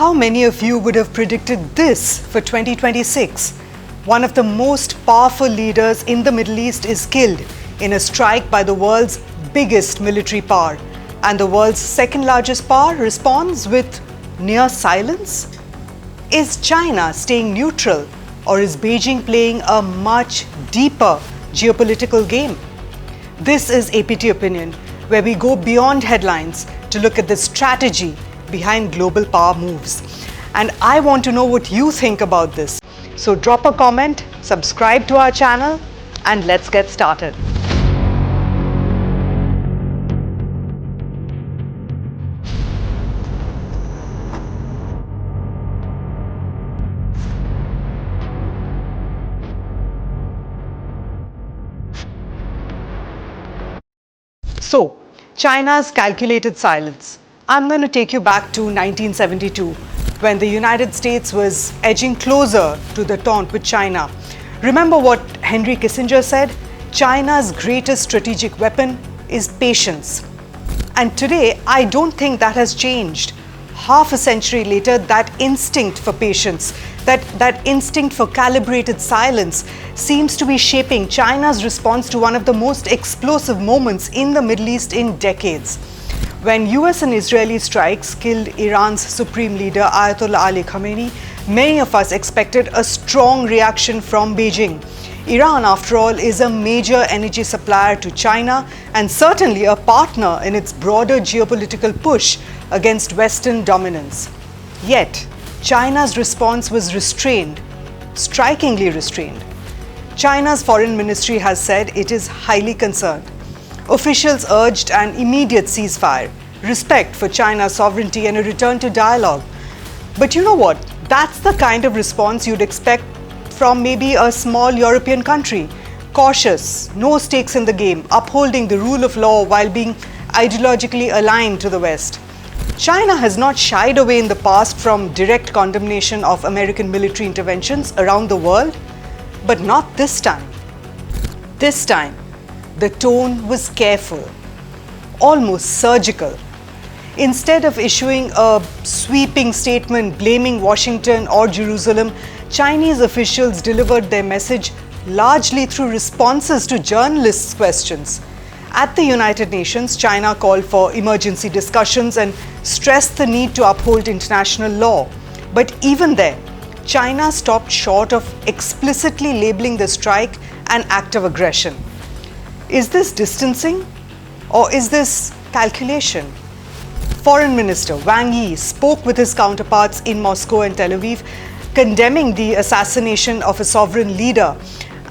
How many of you would have predicted this for 2026? One of the most powerful leaders in the Middle East is killed in a strike by the world's biggest military power, and the world's second largest power responds with near silence? Is China staying neutral, or is Beijing playing a much deeper geopolitical game? This is APT Opinion, where we go beyond headlines to look at the strategy behind global power moves. And I want to know what you think about this. So drop a comment, subscribe to our channel, and let's get started. So, China's calculated silence. I'm going to take you back to 1972, when the United States was edging closer to the taunt with China. Remember what Henry Kissinger said? China's greatest strategic weapon is patience. And today, I don't think that has changed. Half a century later, that instinct for patience, that instinct for calibrated silence seems to be shaping China's response to one of the most explosive moments in the Middle East in decades. When US and Israeli strikes killed Iran's supreme leader Ayatollah Ali Khamenei, many of us expected a strong reaction from Beijing. Iran, after all, is a major energy supplier to China and certainly a partner in its broader geopolitical push against Western dominance. Yet, China's response was restrained, strikingly restrained. China's foreign ministry has said it is highly concerned. Officials urged an immediate ceasefire, respect for China's sovereignty, and a return to dialogue. But you know what? That's the kind of response you'd expect from maybe a small European country. Cautious, no stakes in the game, upholding the rule of law while being ideologically aligned to the West. China has not shied away in the past from direct condemnation of American military interventions around the world, but not this time. This time, the tone was careful, almost surgical. Instead of issuing a sweeping statement blaming Washington or Jerusalem, Chinese officials delivered their message largely through responses to journalists' questions. At the United Nations, China called for emergency discussions and stressed the need to uphold international law. But even there, China stopped short of explicitly labeling the strike an act of aggression. Is this distancing, or is this calculation? Foreign Minister Wang Yi spoke with his counterparts in Moscow and Tel Aviv, condemning the assassination of a sovereign leader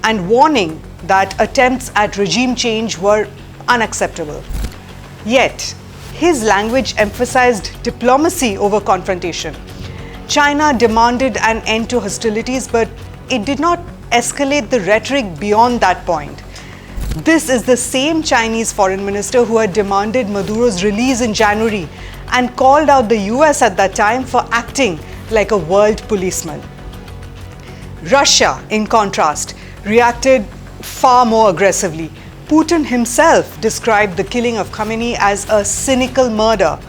and warning that attempts at regime change were unacceptable. Yet, his language emphasized diplomacy over confrontation. China demanded an end to hostilities, but it did not escalate the rhetoric beyond that point. This is the same Chinese foreign minister who had demanded Maduro's release in January and called out the US at that time for acting like a world policeman. Russia, in contrast, reacted far more aggressively. Putin himself described the killing of Khamenei as a cynical murder.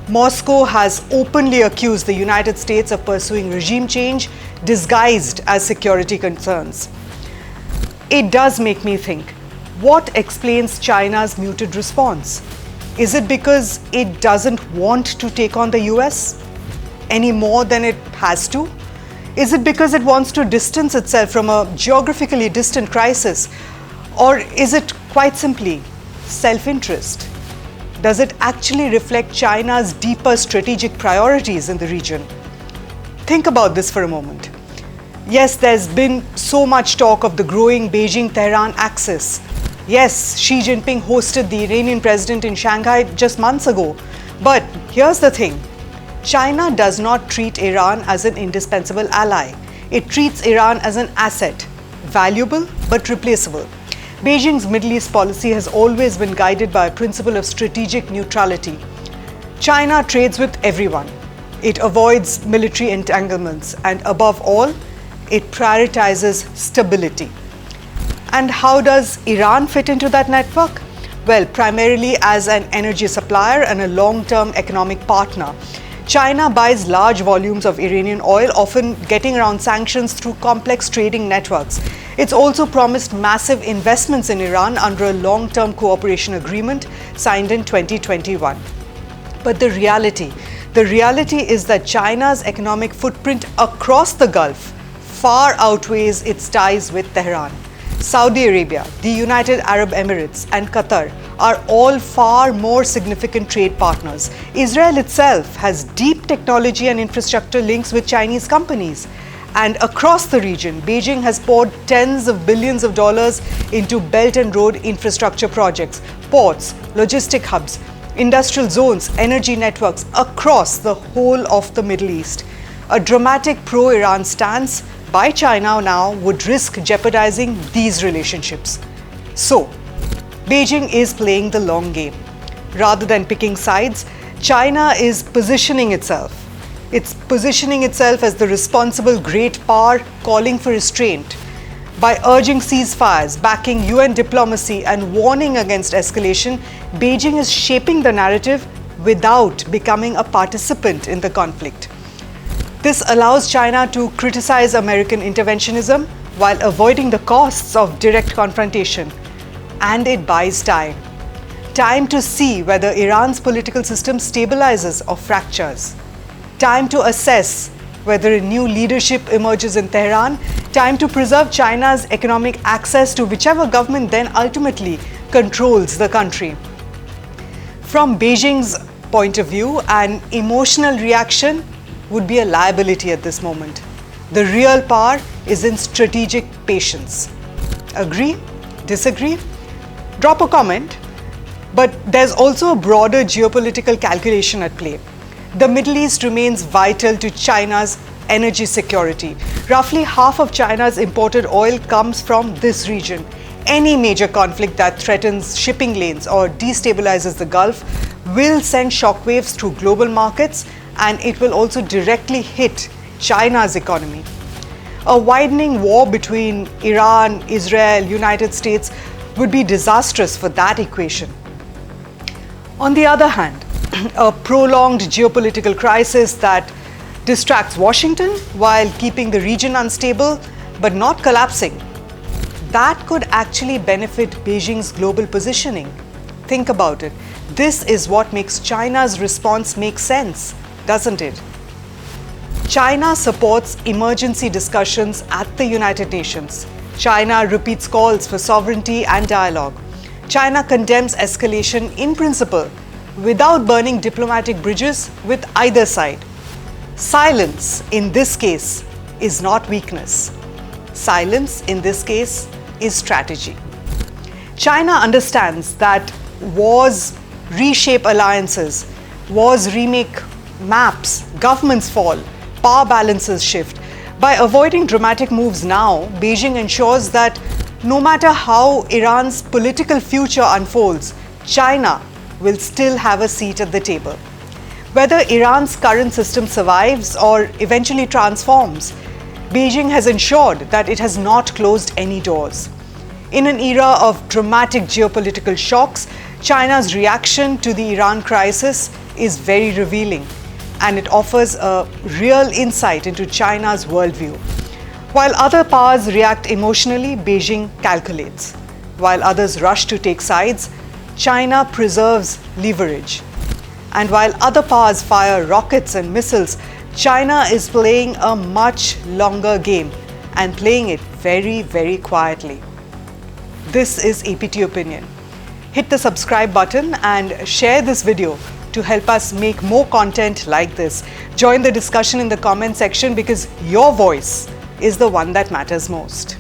Moscow has openly accused the United States of pursuing regime change disguised as security concerns. It does make me think, what explains China's muted response? Is it because it doesn't want to take on the US any more than it has to? Is it because it wants to distance itself from a geographically distant crisis? Or is it quite simply self-interest? Does it actually reflect China's deeper strategic priorities in the region? Think about this for a moment. Yes, there's been so much talk of the growing Beijing-Tehran axis. Yes, Xi Jinping hosted the Iranian president in Shanghai just months ago. But here's the thing. China does not treat Iran as an indispensable ally. It treats Iran as an asset, valuable but replaceable. Beijing's Middle East policy has always been guided by a principle of strategic neutrality. China trades with everyone. It avoids military entanglements and, above all, it prioritizes stability. And how does Iran fit into that network? Well, primarily as an energy supplier and a long-term economic partner. China buys large volumes of Iranian oil, often getting around sanctions through complex trading networks. It's also promised massive investments in Iran under a long-term cooperation agreement signed in 2021. But the reality is that China's economic footprint across the Gulf far outweighs its ties with Tehran. Saudi Arabia, the United Arab Emirates, and Qatar are all far more significant trade partners. Israel itself has deep technology and infrastructure links with Chinese companies. And across the region, Beijing has poured tens of billions of dollars into Belt and Road infrastructure projects, ports, logistic hubs, industrial zones, energy networks across the whole of the Middle East. A dramatic pro-Iran stance by China now would risk jeopardizing these relationships. So, Beijing is playing the long game. Rather than picking sides, China is positioning itself. It's positioning itself as the responsible great power calling for restraint. By urging ceasefires, backing UN diplomacy, and warning against escalation, Beijing is shaping the narrative without becoming a participant in the conflict. This allows China to criticize American interventionism while avoiding the costs of direct confrontation. And it buys time. Time to see whether Iran's political system stabilizes or fractures. Time to assess whether a new leadership emerges in Tehran. Time to preserve China's economic access to whichever government then ultimately controls the country. From Beijing's point of view, an emotional reaction would be a liability at this moment. The real power is in strategic patience. Agree? Disagree? Drop a comment. But there's also a broader geopolitical calculation at play. The Middle East remains vital to China's energy security. Roughly half of China's imported oil comes from this region. Any major conflict that threatens shipping lanes or destabilizes the Gulf will send shockwaves through global markets, and it will also directly hit China's economy. A widening war between Iran, Israel, United States would be disastrous for that equation. On the other hand, a prolonged geopolitical crisis that distracts Washington while keeping the region unstable but not collapsing, that could actually benefit Beijing's global positioning. Think about it. This is what makes China's response make sense, doesn't it? China supports emergency discussions at the United Nations. China repeats calls for sovereignty and dialogue. China condemns escalation in principle without burning diplomatic bridges with either side. Silence in this case is not weakness. Silence in this case is strategy. China understands that wars reshape alliances, wars remake maps, governments fall, power balances shift. By avoiding dramatic moves now, Beijing ensures that no matter how Iran's political future unfolds, China will still have a seat at the table. Whether Iran's current system survives or eventually transforms, Beijing has ensured that it has not closed any doors. In an era of dramatic geopolitical shocks, China's reaction to the Iran crisis is very revealing, and it offers a real insight into China's worldview. While other powers react emotionally, Beijing calculates. While others rush to take sides, China preserves leverage. And while other powers fire rockets and missiles, China is playing a much longer game and playing it very, very quietly. This is APT Opinion. Hit the subscribe button and share this video to help us make more content like this. Join the discussion in the comment section because your voice is the one that matters most.